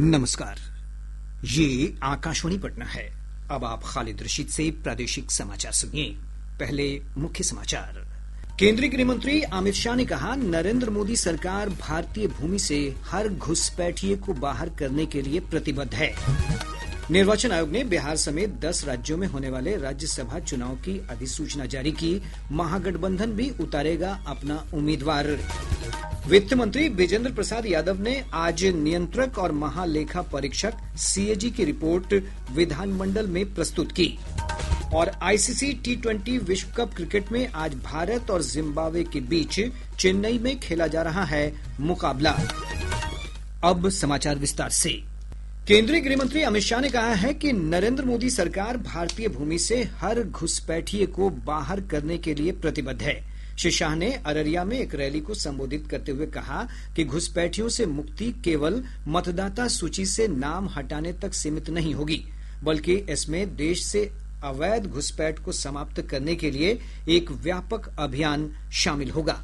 नमस्कार, ये आकाशवाणी पटना है। अब आप खालिद रशीद से प्रादेशिक समाचार सुनिए। पहले मुख्य समाचार। केंद्रीय गृह मंत्री अमित शाह ने कहा, नरेंद्र मोदी सरकार भारतीय भूमि से हर घुसपैठिए को बाहर करने के लिए प्रतिबद्ध है। निर्वाचन आयोग ने बिहार समेत 10 राज्यों में होने वाले राज्यसभा चुनाव की अधिसूचना जारी की। महागठबंधन भी उतारेगा अपना उम्मीदवार। वित्त मंत्री विजेंद्र प्रसाद यादव ने आज नियंत्रक और महालेखा परीक्षक सीएजी की रिपोर्ट विधानमंडल में प्रस्तुत की। और आईसीसी T20 विश्व कप क्रिकेट में आज भारत और जिम्बाब्वे के बीच चेन्नई में खेला जा रहा है मुकाबला। अब समाचार विस्तार से। केंद्रीय गृह मंत्री अमित शाह ने कहा है कि नरेंद्र मोदी सरकार भारतीय भूमि से हर घुसपैठिए को बाहर करने के लिए प्रतिबद्ध है। श्री शाह ने अररिया में एक रैली को संबोधित करते हुए कहा कि घुसपैठियों से मुक्ति केवल मतदाता सूची से नाम हटाने तक सीमित नहीं होगी, बल्कि इसमें देश से अवैध घुसपैठ को समाप्त करने के लिए एक व्यापक अभियान शामिल होगा।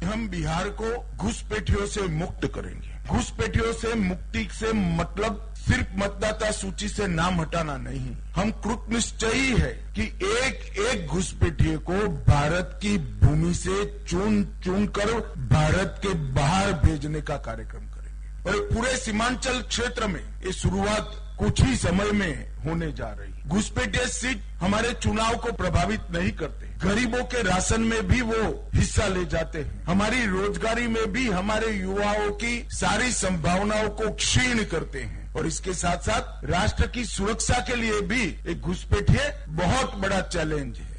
हम बिहार को घुसपैठियों से मुक्त करेंगे। घुसपैठियों से मुक्ति से मतलब सिर्फ मतदाता सूची से नाम हटाना नहीं। हम कृतनिश्चयी है कि एक एक घुसपैठिए को भारत की भूमि से चुन चुन कर भारत के बाहर भेजने का कार्यक्रम करेंगे। और पूरे सीमांचल क्षेत्र में ये शुरुआत कुछ ही समय में होने जा रही है। घुसपैठिए सीट हमारे चुनाव को प्रभावित नहीं करते। गरीबों के राशन में भी वो हिस्सा ले जाते हैं। हमारी रोजगारी में भी हमारे युवाओं की सारी संभावनाओं को क्षीण करते हैं। और इसके साथ साथ राष्ट्र की सुरक्षा के लिए भी एक घुसपैठिए बहुत बड़ा चैलेंज है।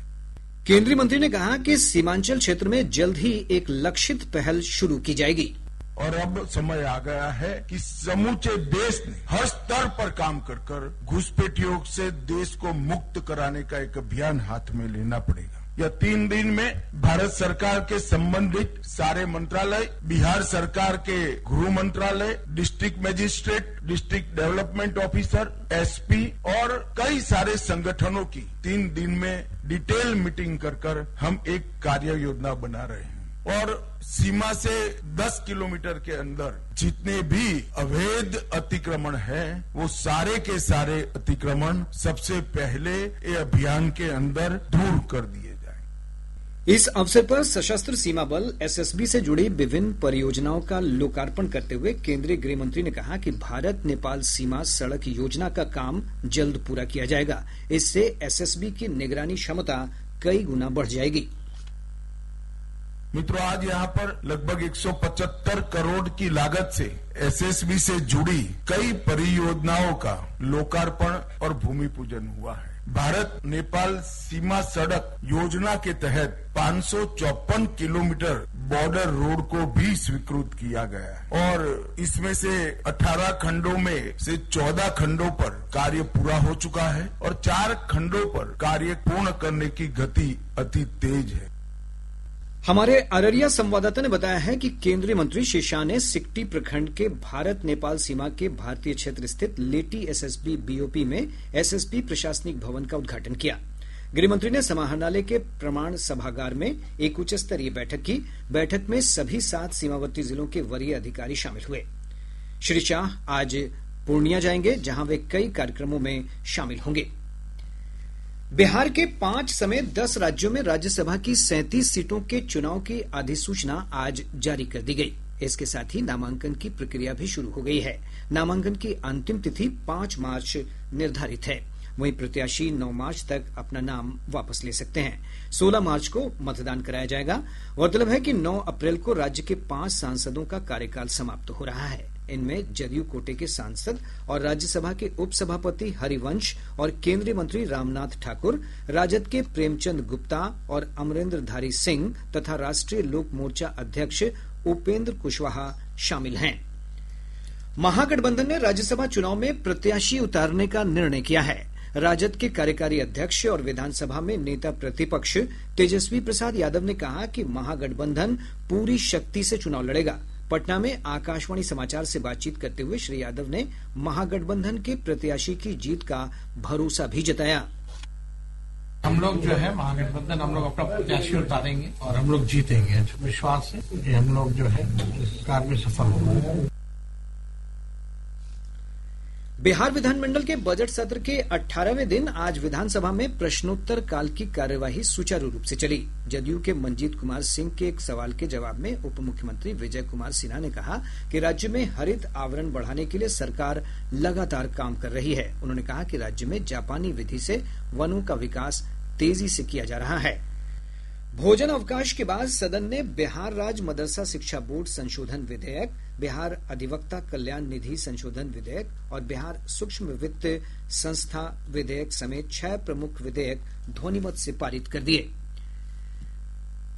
केंद्रीय मंत्री ने कहा कि सीमांचल क्षेत्र में जल्द ही एक लक्षित पहल शुरू की जाएगी। और अब समय आ गया है कि समूचे देश ने हर स्तर पर काम कर घुसपैठियों से देश को मुक्त कराने का एक अभियान हाथ में लेना पड़ेगा। यह 3 दिन में भारत सरकार के संबंधित सारे मंत्रालय, बिहार सरकार के गृह मंत्रालय, district magistrate, district development officer, SP और कई सारे संगठनों की 3 दिन में डिटेल मीटिंग कर हम एक कार्य योजना बना रहे हैं। और सीमा से 10 किलोमीटर के अंदर जितने भी अवैध अतिक्रमण हैं, वो सारे के सारे अतिक्रमण सबसे पहले ये अभियान के अंदर दूर कर दिए जाएं। इस अवसर पर सशस्त्र सीमा बल एसएसबी से जुड़ी विभिन्न परियोजनाओं का लोकार्पण करते हुए केंद्रीय गृह मंत्री ने कहा कि भारत नेपाल सीमा सड़क योजना का काम जल्द पूरा किया जाएगा। इससे एसएसबी की निगरानी क्षमता कई गुना बढ़ जाएगी। मित्रों, आज यहाँ पर लगभग 175 करोड़ की लागत से एसएसबी से जुड़ी कई परियोजनाओं का लोकार्पण और भूमि पूजन हुआ है। भारत नेपाल सीमा सड़क योजना के तहत 554 किलोमीटर बॉर्डर रोड को भी स्वीकृत किया गया है और इसमें से 18 खंडों में से 14 खंडों पर कार्य पूरा हो चुका है और 4 खंडों पर कार्य पूर्ण करने की गति अति तेज है। हमारे अररिया संवाददाता ने बताया है कि केंद्रीय मंत्री श्री शाह ने सिकटी प्रखंड के भारत नेपाल सीमा के भारतीय क्षेत्र स्थित लेटी एसएसबी बीओपी में एसएसबी प्रशासनिक भवन का उद्घाटन किया। गृहमंत्री ने समाहरणालय के प्रमाण सभागार में एक उच्च स्तरीय बैठक की। बैठक में सभी 7 सीमावर्ती जिलों के वरीय अधिकारी शामिल हुए। श्री शाह आज पूर्णिया जाएंगे, जहां वे कई कार्यक्रमों में शामिल होंगे। बिहार के 5 समेत 10 राज्यों में राज्यसभा की 37 सीटों के चुनाव की अधिसूचना आज जारी कर दी गई। इसके साथ ही नामांकन की प्रक्रिया भी शुरू हो गई है। नामांकन की अंतिम तिथि 5 मार्च निर्धारित है। वहीं प्रत्याशी 9 मार्च तक अपना नाम वापस ले सकते हैं। 16 मार्च को मतदान कराया जाएगा। गौरतलब है कि 9 अप्रैल को राज्य के 5 सांसदों का कार्यकाल समाप्त हो रहा है। इनमें जदयू कोटे के सांसद और राज्यसभा के उपसभापति हरिवंश और केंद्रीय मंत्री रामनाथ ठाकुर, राजद के प्रेमचंद गुप्ता और अमरेंद्रधारी सिंह तथा राष्ट्रीय लोक मोर्चा अध्यक्ष उपेंद्र कुशवाहा शामिल हैं। महागठबंधन ने राज्यसभा चुनाव में प्रत्याशी उतारने का निर्णय किया है। राजद के कार्यकारी अध्यक्ष और विधानसभा में नेता प्रतिपक्ष तेजस्वी प्रसाद यादव ने कहा कि महागठबंधन पूरी शक्ति से चुनाव लड़ेगा। पटना में आकाशवाणी समाचार से बातचीत करते हुए श्री यादव ने महागठबंधन के प्रत्याशी की जीत का भरोसा भी जताया। हम लोग जो है महागठबंधन, हम लोग अपना प्रत्याशी उतारेंगे और हम लोग जीतेंगे। विश्वास है कि हम लोग जो है इस कार्य में सफल होंगे। बिहार विधानमंडल के बजट सत्र के 18वें दिन आज विधानसभा में प्रश्नोत्तर काल की कार्यवाही सुचारू रूप से चली। जदयू के मंजीत कुमार सिंह के एक सवाल के जवाब में उप मुख्यमंत्री विजय कुमार सिन्हा ने कहा कि राज्य में हरित आवरण बढ़ाने के लिए सरकार लगातार काम कर रही है। उन्होंने कहा कि राज्य में जापानी विधि से वनों का विकास तेजी से किया जा रहा है। भोजन अवकाश के बाद सदन ने बिहार राज्य मदरसा शिक्षा बोर्ड संशोधन विधेयक, बिहार अधिवक्ता कल्याण निधि संशोधन विधेयक और बिहार सूक्ष्म वित्त संस्था विधेयक समेत 6 प्रमुख विधेयक ध्वनिमत से पारित कर दिए।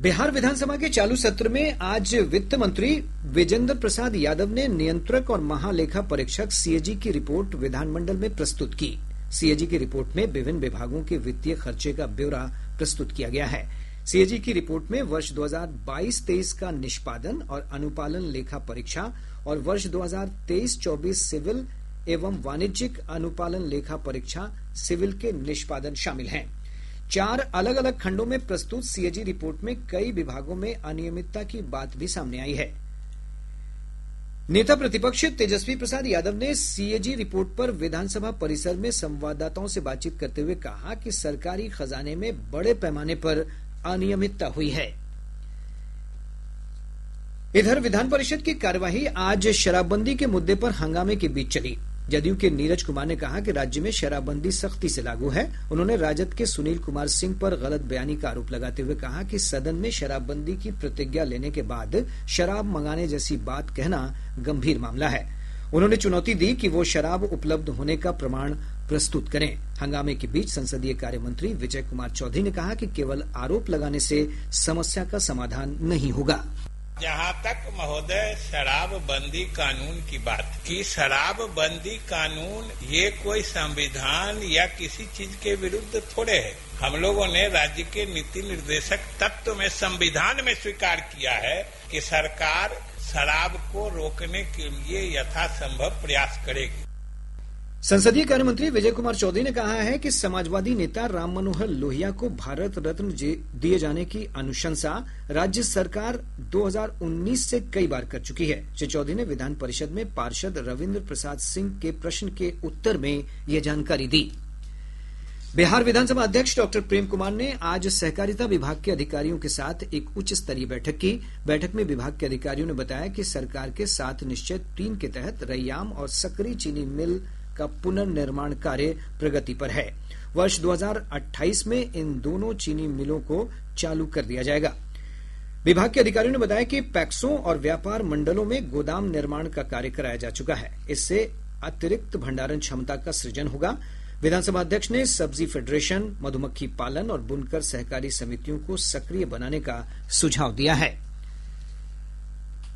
बिहार विधानसभा के चालू सत्र में आज वित्त मंत्री विजेंद्र प्रसाद यादव ने नियंत्रक और महालेखा परीक्षक सीएजी की रिपोर्ट विधानमंडल में प्रस्तुत की। सीएजी की रिपोर्ट में विभिन्न विभागों के वित्तीय खर्चे का ब्यौरा प्रस्तुत किया गया है। सीएजी की रिपोर्ट में वर्ष 2022-23 का निष्पादन और अनुपालन लेखा परीक्षा और वर्ष 2023-24 सिविल एवं वाणिज्यिक अनुपालन लेखा परीक्षा सिविल के निष्पादन शामिल हैं। 4 अलग अलग खंडों में प्रस्तुत सीएजी रिपोर्ट में कई विभागों में अनियमितता की बात भी सामने आई है। नेता प्रतिपक्ष तेजस्वी प्रसाद यादव ने सीएजी रिपोर्ट पर विधानसभा परिसर में संवाददाताओं से बातचीत करते हुए कहा कि सरकारी खजाने में बड़े पैमाने पर अनियमितता हुई है। इधर विधान परिषद की कार्यवाही आज शराबबंदी के मुद्दे पर हंगामे के बीच चली। जदयू के नीरज कुमार ने कहा कि राज्य में शराबबंदी सख्ती से लागू है। उन्होंने राजद के सुनील कुमार सिंह पर गलत बयानी का आरोप लगाते हुए कहा कि सदन में शराबबंदी की प्रतिज्ञा लेने के बाद शराब मंगाने जैसी बात कहना गंभीर मामला है। उन्होंने चुनौती दी कि वो शराब उपलब्ध होने का प्रमाण प्रस्तुत करें। हंगामे के बीच संसदीय कार्य मंत्री विजय कुमार चौधरी ने कहा कि केवल आरोप लगाने से समस्या का समाधान नहीं होगा। जहाँ तक महोदय शराब बंदी कानून की बात की, शराब बंदी कानून ये कोई संविधान या किसी चीज के विरुद्ध थोड़े है। हम लोगों ने राज्य के नीति निर्देशक तत्व में संविधान में स्वीकार किया है कि सरकार शराब को रोकने के लिए यथासंभव प्रयास करेगी। संसदीय कार्य मंत्री विजय कुमार चौधरी ने कहा है कि समाजवादी नेता राम मनोहर लोहिया को भारत रत्न दिए जाने की अनुशंसा राज्य सरकार 2019 से कई बार कर चुकी है। श्री चौधरी ने विधान परिषद में पार्षद रविन्द्र प्रसाद सिंह के प्रश्न के उत्तर में यह जानकारी दी। बिहार विधानसभा अध्यक्ष डॉक्टर प्रेम कुमार ने आज सहकारिता विभाग के अधिकारियों के साथ एक उच्च स्तरीय बैठक की। बैठक में विभाग के अधिकारियों ने बताया कि सरकार के 7 निश्चय 3 के तहत रैयाम और सकरी चीनी मिल का पुनर्निर्माण कार्य प्रगति पर है। वर्ष 2028 में इन दोनों चीनी मिलों को चालू कर दिया जाएगा। विभाग के अधिकारियों ने बताया कि पैक्सों और व्यापार मंडलों में गोदाम निर्माण का कार्य कराया जा चुका है। इससे अतिरिक्त भंडारण क्षमता का सृजन होगा। विधानसभा अध्यक्ष ने सब्जी फेडरेशन, मधुमक्खी पालन और बुनकर सहकारी समितियों को सक्रिय बनाने का सुझाव दिया है।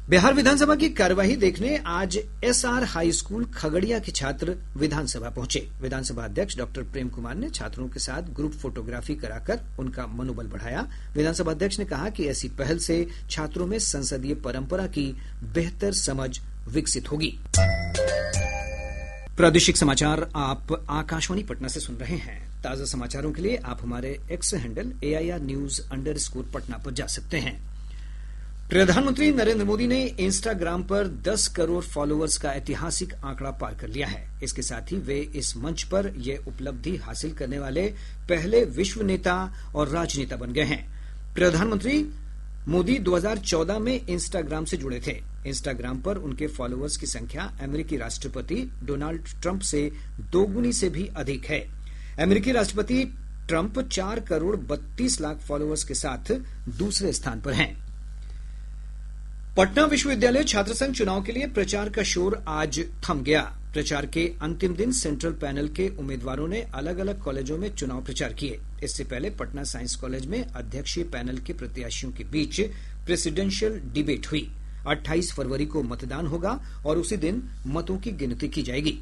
बिहार विधानसभा की कार्यवाही देखने आज एसआर हाई स्कूल खगड़िया के छात्र विधानसभा पहुंचे। विधानसभा अध्यक्ष डॉक्टर प्रेम कुमार ने छात्रों के साथ ग्रुप फोटोग्राफी कराकर उनका मनोबल बढ़ाया। विधानसभा अध्यक्ष ने कहा कि ऐसी पहल से छात्रों में संसदीय परंपरा की बेहतर समझ विकसित होगी। प्रादेशिक समाचार आप आकाशवाणी पटना से सुन रहे हैं। ताजा समाचारों के लिए आप हमारे एक्स हैंडल AIR_News पटना पर जा सकते हैं। प्रधानमंत्री नरेंद्र मोदी ने इंस्टाग्राम पर 10 करोड़ फॉलोअर्स का ऐतिहासिक आंकड़ा पार कर लिया है। इसके साथ ही वे इस मंच पर यह उपलब्धि हासिल करने वाले पहले विश्व नेता और राजनेता बन गए हैं। प्रधानमंत्री मोदी 2014 में इंस्टाग्राम से जुड़े थे। इंस्टाग्राम पर उनके फॉलोअर्स की संख्या अमेरिकी राष्ट्रपति डोनाल्ड ट्रंप से 2 गुनी से भी अधिक है। अमेरिकी राष्ट्रपति ट्रंप 4 करोड़ 32 लाख फॉलोअर्स के साथ दूसरे स्थान पर हैं। पटना विश्वविद्यालय छात्रसंघ चुनाव के लिए प्रचार का शोर आज थम गया। प्रचार के अंतिम दिन सेंट्रल पैनल के उम्मीदवारों ने अलग अलग कॉलेजों में चुनाव प्रचार किए। इससे पहले पटना साइंस कॉलेज में अध्यक्षीय पैनल के प्रत्याशियों के बीच प्रेसिडेंशियल डिबेट हुई। 28 फरवरी को मतदान होगा और उसी दिन मतों की गिनती की जाएगी।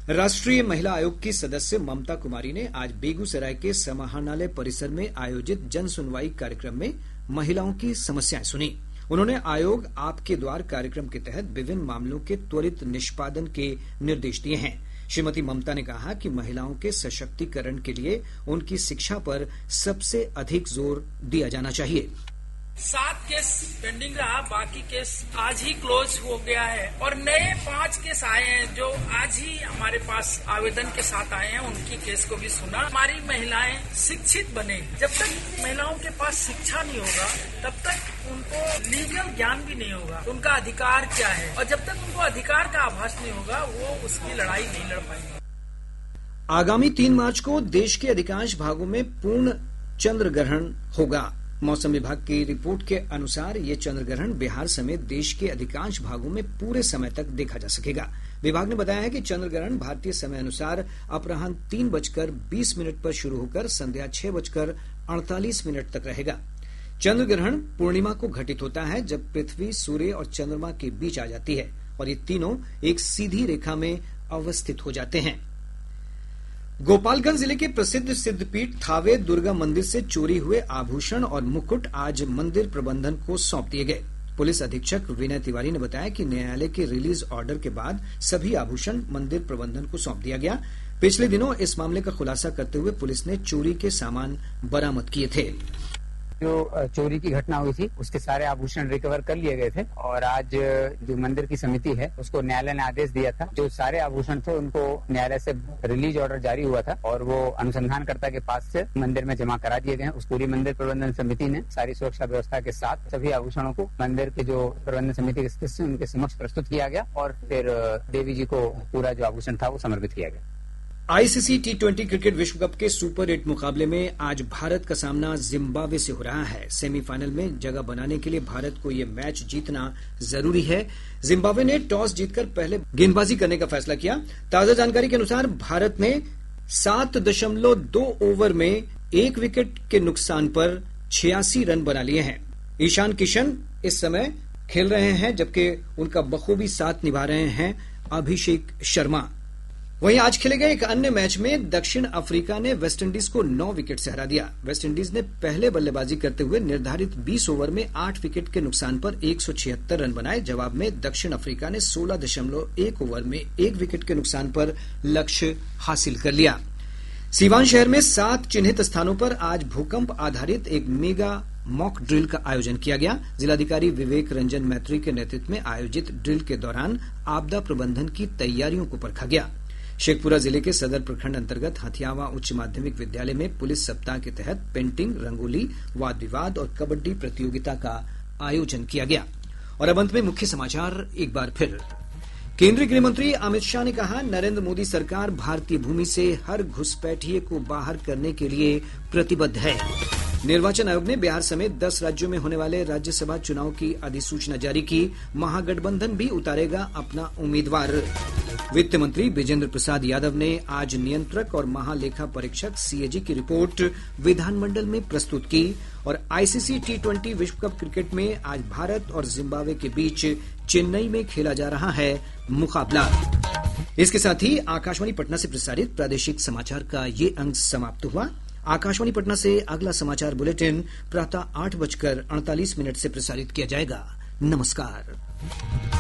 राष्ट्रीय महिला आयोग की सदस्य ममता कुमारी ने आज बेगूसराय के समाहरणालय परिसर में आयोजित जन सुनवाई कार्यक्रम में महिलाओं की समस्याएं सुनी। उन्होंने आयोग आपके द्वार कार्यक्रम के तहत विभिन्न मामलों के त्वरित निष्पादन के निर्देश दिए हैं। श्रीमती ममता ने कहा कि महिलाओं के सशक्तिकरण के लिए उनकी शिक्षा पर सबसे अधिक जोर दिया जाना चाहिए। 7 केस पेंडिंग रहा, बाकी केस आज ही क्लोज हो गया है और नए 5 केस आए हैं जो आज ही हमारे पास आवेदन के साथ आए हैं। उनकी केस को भी सुना। हमारी महिलाएं शिक्षित बने। जब तक महिलाओं के पास शिक्षा नहीं होगा तब तक उनको लीगल ज्ञान भी नहीं होगा, उनका अधिकार क्या है, और जब तक उनको अधिकार का आभास नहीं होगा वो उसकी लड़ाई नहीं लड़ पाएंगे। आगामी 3 मार्च को देश के अधिकांश भागों में पूर्ण चंद्र ग्रहण होगा। मौसम विभाग की रिपोर्ट के अनुसार ये चंद्र ग्रहण बिहार समेत देश के अधिकांश भागों में पूरे समय तक देखा जा सकेगा। विभाग ने बताया है कि चंद्र ग्रहण भारतीय समय अनुसार अपराह्न 3:20 पर शुरू होकर संध्या 6:48 तक रहेगा। चंद्र ग्रहण पूर्णिमा को घटित होता है जब पृथ्वी, सूर्य और चंद्रमा के बीच आ जाती है और ये तीनों एक सीधी रेखा में अवस्थित हो जाते हैं। गोपालगंज जिले के प्रसिद्ध सिद्धपीठ थावे दुर्गा मंदिर से चोरी हुए आभूषण और मुकुट आज मंदिर प्रबंधन को सौंप दिए गए। पुलिस अधीक्षक विनय तिवारी ने बताया कि न्यायालय के रिलीज ऑर्डर के बाद सभी आभूषण मंदिर प्रबंधन को सौंप दिया गया। पिछले दिनों इस मामले का खुलासा करते हुए पुलिस ने चोरी के सामान बरामद किए थे। जो चोरी की घटना हुई थी उसके सारे आभूषण रिकवर कर लिए गए थे और आज जो मंदिर की समिति है उसको न्यायालय ने आदेश दिया था। जो सारे आभूषण थे उनको न्यायालय से रिलीज ऑर्डर जारी हुआ था और वो अनुसंधानकर्ता के पास से मंदिर में जमा करा दिए गए। उस पूरी मंदिर प्रबंधन समिति ने सारी सुरक्षा व्यवस्था के साथ सभी आभूषणों को मंदिर के जो प्रबंधन समिति के सदस्य उनके समक्ष प्रस्तुत किया गया और फिर देवी जी को पूरा जो आभूषण था वो समर्पित किया गया। आईसीसी T20 क्रिकेट विश्व कप के सुपर 8 मुकाबले में आज भारत का सामना जिम्बाब्वे से हो रहा है। सेमीफाइनल में जगह बनाने के लिए भारत को यह मैच जीतना जरूरी है। जिम्बाब्वे ने टॉस जीतकर पहले गेंदबाजी करने का फैसला किया। ताजा जानकारी के अनुसार भारत ने 7.2 ओवर में 1 विकेट के नुकसान पर 86 रन बना लिए हैं। ईशान किशन इस समय खेल रहे हैं जबकि उनका बखूबी साथ निभा रहे हैं अभिषेक शर्मा। वहीं आज खेले गए एक अन्य मैच में दक्षिण अफ्रीका ने वेस्टइंडीज को 9 विकेट से हरा दिया। वेस्टइंडीज ने पहले बल्लेबाजी करते हुए निर्धारित 20 ओवर में 8 विकेट के नुकसान पर 176 रन बनाए। जवाब में दक्षिण अफ्रीका ने 16.1 ओवर में 1 विकेट के नुकसान पर लक्ष्य हासिल कर लिया। सीवान शहर में 7 चिन्हित स्थानों पर आज भूकंप आधारित एक मेगा मॉक ड्रिल का आयोजन किया गया। जिलाधिकारी विवेक रंजन मैत्री के नेतृत्व में आयोजित ड्रिल के दौरान आपदा प्रबंधन की तैयारियों को परखा गया। शेखपुरा जिले के सदर प्रखंड अंतर्गत हथियावा उच्च माध्यमिक विद्यालय में पुलिस सप्ताह के तहत पेंटिंग, रंगोली, वाद विवाद और कबड्डी प्रतियोगिता का आयोजन किया गया। और अब अंत में मुख्य समाचार एक बार फिर। केंद्रीय गृह मंत्री अमित शाह ने कहा, नरेंद्र मोदी सरकार भारतीय भूमि से हर घुसपैठिए को बाहर करने के लिए प्रतिबद्ध है। निर्वाचन आयोग ने बिहार समेत 10 राज्यों में होने वाले राज्यसभा चुनाव की अधिसूचना जारी की। महागठबंधन भी उतारेगा अपना उम्मीदवार। वित्त मंत्री विजेंद्र प्रसाद यादव ने आज नियंत्रक और महालेखा परीक्षक सीएजी की रिपोर्ट विधानमंडल में प्रस्तुत की। और आईसीसी T20 विश्व कप क्रिकेट में आज भारत और जिम्बाब्वे के बीच चेन्नई में खेला जा रहा है मुकाबला। इसके साथ ही आकाशवाणी पटना से प्रसारित प्रादेशिक समाचार का ये अंक समाप्त हुआ। आकाशवाणी पटना से अगला समाचार बुलेटिन प्रातः 8:48 से प्रसारित किया जाएगा। नमस्कार।